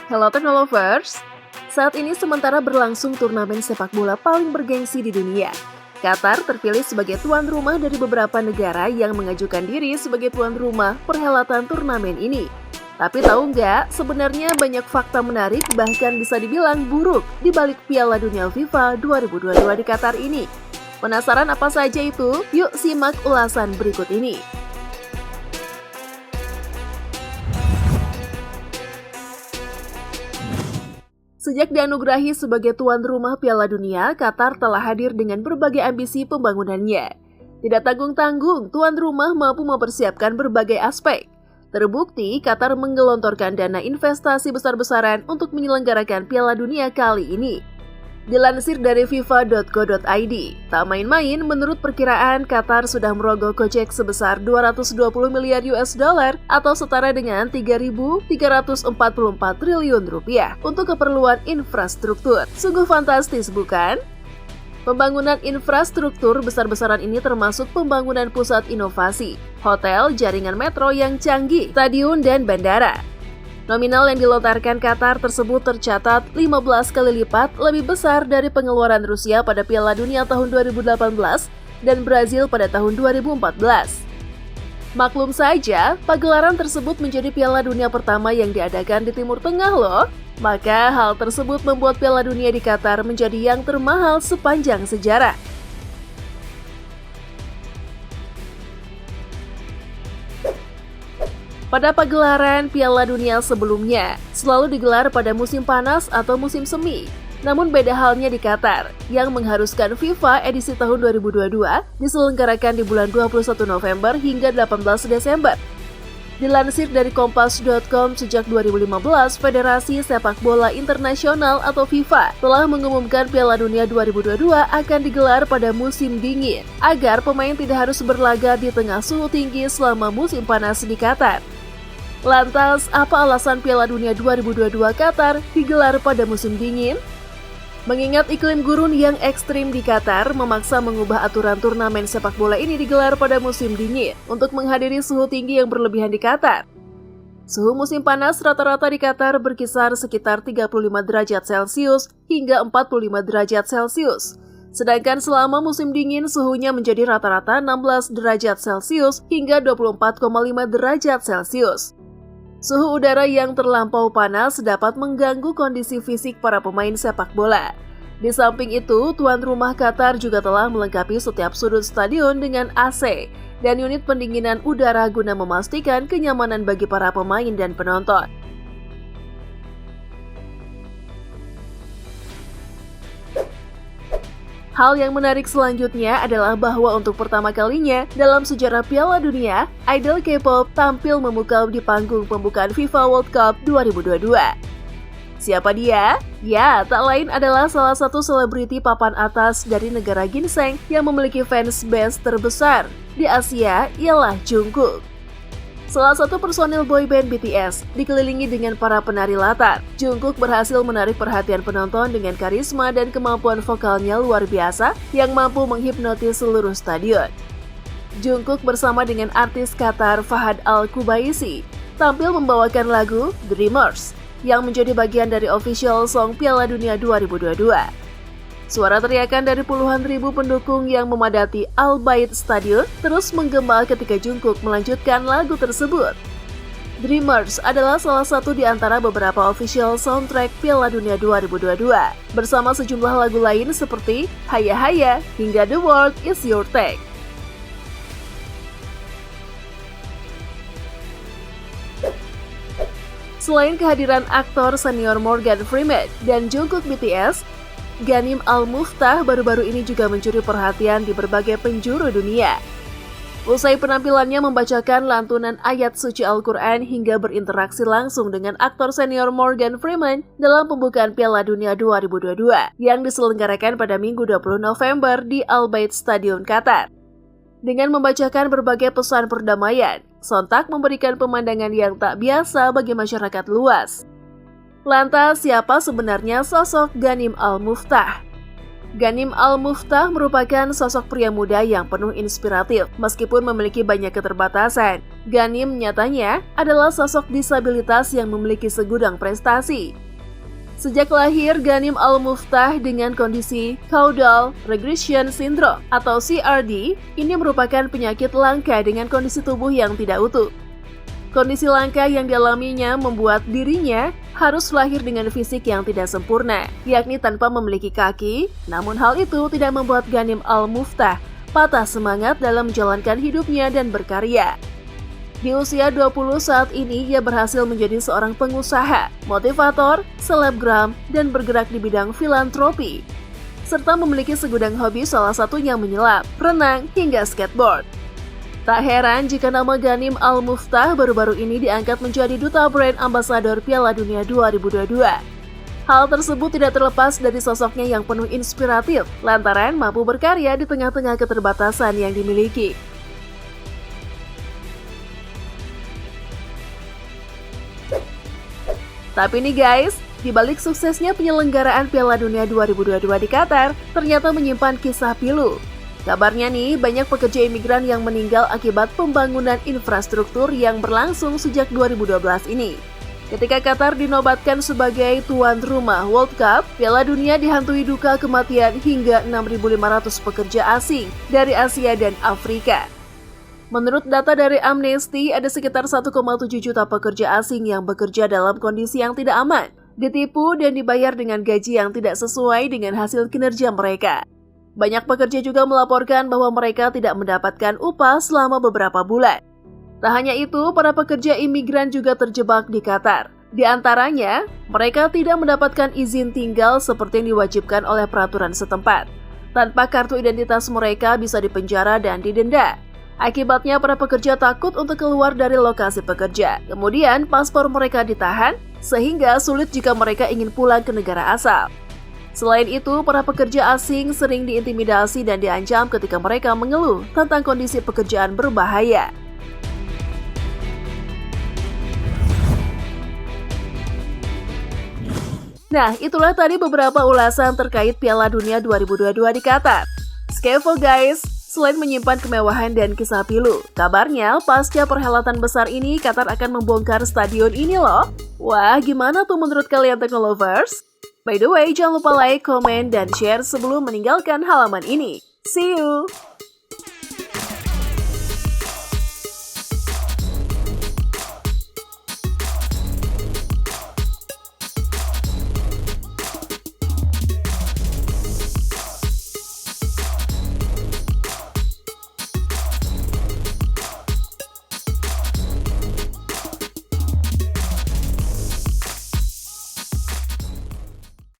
Hello Technolovers, saat ini sementara berlangsung turnamen sepak bola paling bergengsi di dunia. Qatar terpilih sebagai tuan rumah dari beberapa negara yang mengajukan diri sebagai tuan rumah perhelatan turnamen ini. Tapi tahu nggak, sebenarnya banyak fakta menarik bahkan bisa dibilang buruk di balik Piala Dunia FIFA 2022 di Qatar ini. Penasaran apa saja itu? Yuk simak ulasan berikut ini. Sejak dianugerahi sebagai tuan rumah Piala Dunia, Qatar telah hadir dengan berbagai ambisi pembangunannya. Tidak tanggung-tanggung, tuan rumah mampu mempersiapkan berbagai aspek. Terbukti, Qatar menggelontorkan dana investasi besar-besaran untuk menyelenggarakan Piala Dunia kali ini. Dilansir dari FIFA.co.id, tak main-main, menurut perkiraan Qatar sudah merogoh kocek sebesar 220 miliar US dollar atau setara dengan 3.344 triliun rupiah untuk keperluan infrastruktur. Sungguh fantastis, bukan? Pembangunan infrastruktur besar-besaran ini termasuk pembangunan pusat inovasi, hotel, jaringan metro yang canggih, stadion, dan bandara. Nominal yang dilontarkan Qatar tersebut tercatat 15 kali lipat lebih besar dari pengeluaran Rusia pada Piala Dunia tahun 2018 dan Brazil pada tahun 2014. Maklum saja, pagelaran tersebut menjadi Piala Dunia pertama yang diadakan di Timur Tengah loh. Maka hal tersebut membuat Piala Dunia di Qatar menjadi yang termahal sepanjang sejarah. Pada pagelaran Piala Dunia sebelumnya, selalu digelar pada musim panas atau musim semi. Namun beda halnya di Qatar, yang mengharuskan FIFA edisi tahun 2022 diselenggarakan di bulan 21 November hingga 18 Desember. Dilansir dari Kompas.com, sejak 2015, Federasi Sepak Bola Internasional atau FIFA telah mengumumkan Piala Dunia 2022 akan digelar pada musim dingin, agar pemain tidak harus berlaga di tengah suhu tinggi selama musim panas di Qatar. Lantas, apa alasan Piala Dunia 2022 Qatar digelar pada musim dingin? Mengingat iklim gurun yang ekstrim di Qatar memaksa mengubah aturan turnamen sepak bola ini digelar pada musim dingin untuk menghadiri suhu tinggi yang berlebihan di Qatar. Suhu musim panas rata-rata di Qatar berkisar sekitar 35 derajat Celcius hingga 45 derajat Celcius. Sedangkan selama musim dingin suhunya menjadi rata-rata 16 derajat Celcius hingga 24,5 derajat Celcius. Suhu udara yang terlampau panas dapat mengganggu kondisi fisik para pemain sepak bola. Di samping itu, tuan rumah Qatar juga telah melengkapi setiap sudut stadion dengan AC dan unit pendinginan udara guna memastikan kenyamanan bagi para pemain dan penonton. Hal yang menarik selanjutnya adalah bahwa untuk pertama kalinya dalam sejarah Piala Dunia, idol K-pop tampil memukau di panggung pembukaan FIFA World Cup 2022. Siapa dia? Ya, tak lain adalah salah satu selebriti papan atas dari negara Ginseng yang memiliki fans base terbesar di Asia, ialah Jungkook. Salah satu personil boyband BTS dikelilingi dengan para penari latar. Jungkook berhasil menarik perhatian penonton dengan karisma dan kemampuan vokalnya luar biasa yang mampu menghipnotis seluruh stadion. Jungkook bersama dengan artis Qatar Fahad Al-Qubaisi tampil membawakan lagu Dreamers yang menjadi bagian dari official song Piala Dunia 2022. Suara teriakan dari puluhan ribu pendukung yang memadati Al Bayt Stadium terus menggema ketika Jungkook melanjutkan lagu tersebut. Dreamers adalah salah satu di antara beberapa official soundtrack Piala Dunia 2022, bersama sejumlah lagu lain seperti Haya Haya hingga The World Is Your Take. Selain kehadiran aktor senior Morgan Freeman dan Jungkook BTS, Ghanim Al-Muftah baru-baru ini juga mencuri perhatian di berbagai penjuru dunia. Usai penampilannya membacakan lantunan ayat suci Al-Quran hingga berinteraksi langsung dengan aktor senior Morgan Freeman dalam pembukaan Piala Dunia 2022 yang diselenggarakan pada Minggu 20 November di Al Bayt Stadium Qatar. Dengan membacakan berbagai pesan perdamaian, sontak memberikan pemandangan yang tak biasa bagi masyarakat luas. Lantas, siapa sebenarnya sosok Ghanim Al-Muftah? Ghanim Al-Muftah merupakan sosok pria muda yang penuh inspiratif. Meskipun memiliki banyak keterbatasan, Ghanim nyatanya adalah sosok disabilitas yang memiliki segudang prestasi. Sejak lahir, Ghanim Al-Muftah dengan kondisi caudal regression syndrome atau CRD ini merupakan penyakit langka dengan kondisi tubuh yang tidak utuh. Kondisi langka yang dialaminya membuat dirinya harus lahir dengan fisik yang tidak sempurna, yakni tanpa memiliki kaki. Namun hal itu tidak membuat Ghanim Al-Muftah patah semangat dalam menjalankan hidupnya dan berkarya. Di usia 20 saat ini, ia berhasil menjadi seorang pengusaha, motivator, selebgram, dan bergerak di bidang filantropi, serta memiliki segudang hobi, salah satunya menyelam, renang, hingga skateboard. Tak heran jika nama Ghanim Al-Muftah baru-baru ini diangkat menjadi Duta Brand Ambassador Piala Dunia 2022. Hal tersebut tidak terlepas dari sosoknya yang penuh inspiratif, lantaran mampu berkarya di tengah-tengah keterbatasan yang dimiliki. Tapi nih guys, di balik suksesnya penyelenggaraan Piala Dunia 2022 di Qatar, ternyata menyimpan kisah pilu. Kabarnya nih, banyak pekerja imigran yang meninggal akibat pembangunan infrastruktur yang berlangsung sejak 2012 ini. Ketika Qatar dinobatkan sebagai tuan rumah World Cup, Piala Dunia dihantui duka kematian hingga 6.500 pekerja asing dari Asia dan Afrika. Menurut data dari Amnesty, ada sekitar 1,7 juta pekerja asing yang bekerja dalam kondisi yang tidak aman, ditipu dan dibayar dengan gaji yang tidak sesuai dengan hasil kinerja mereka. Banyak pekerja juga melaporkan bahwa mereka tidak mendapatkan upah selama beberapa bulan. Tak hanya itu, para pekerja imigran juga terjebak di Qatar. Di antaranya, mereka tidak mendapatkan izin tinggal seperti yang diwajibkan oleh peraturan setempat. Tanpa kartu identitas mereka bisa dipenjara dan didenda. Akibatnya, para pekerja takut untuk keluar dari lokasi pekerja. Kemudian, paspor mereka ditahan, sehingga sulit jika mereka ingin pulang ke negara asal. Selain itu, para pekerja asing sering diintimidasi dan diancam ketika mereka mengeluh tentang kondisi pekerjaan berbahaya. Nah, itulah tadi beberapa ulasan terkait Piala Dunia 2022 di Qatar. Skevo guys, selain menyimpan kemewahan dan kisah pilu, kabarnya pasca perhelatan besar ini Qatar akan membongkar stadion ini loh. Wah, gimana tuh menurut kalian Teknolovers? By the way, jangan lupa like, komen, dan share sebelum meninggalkan halaman ini. See you!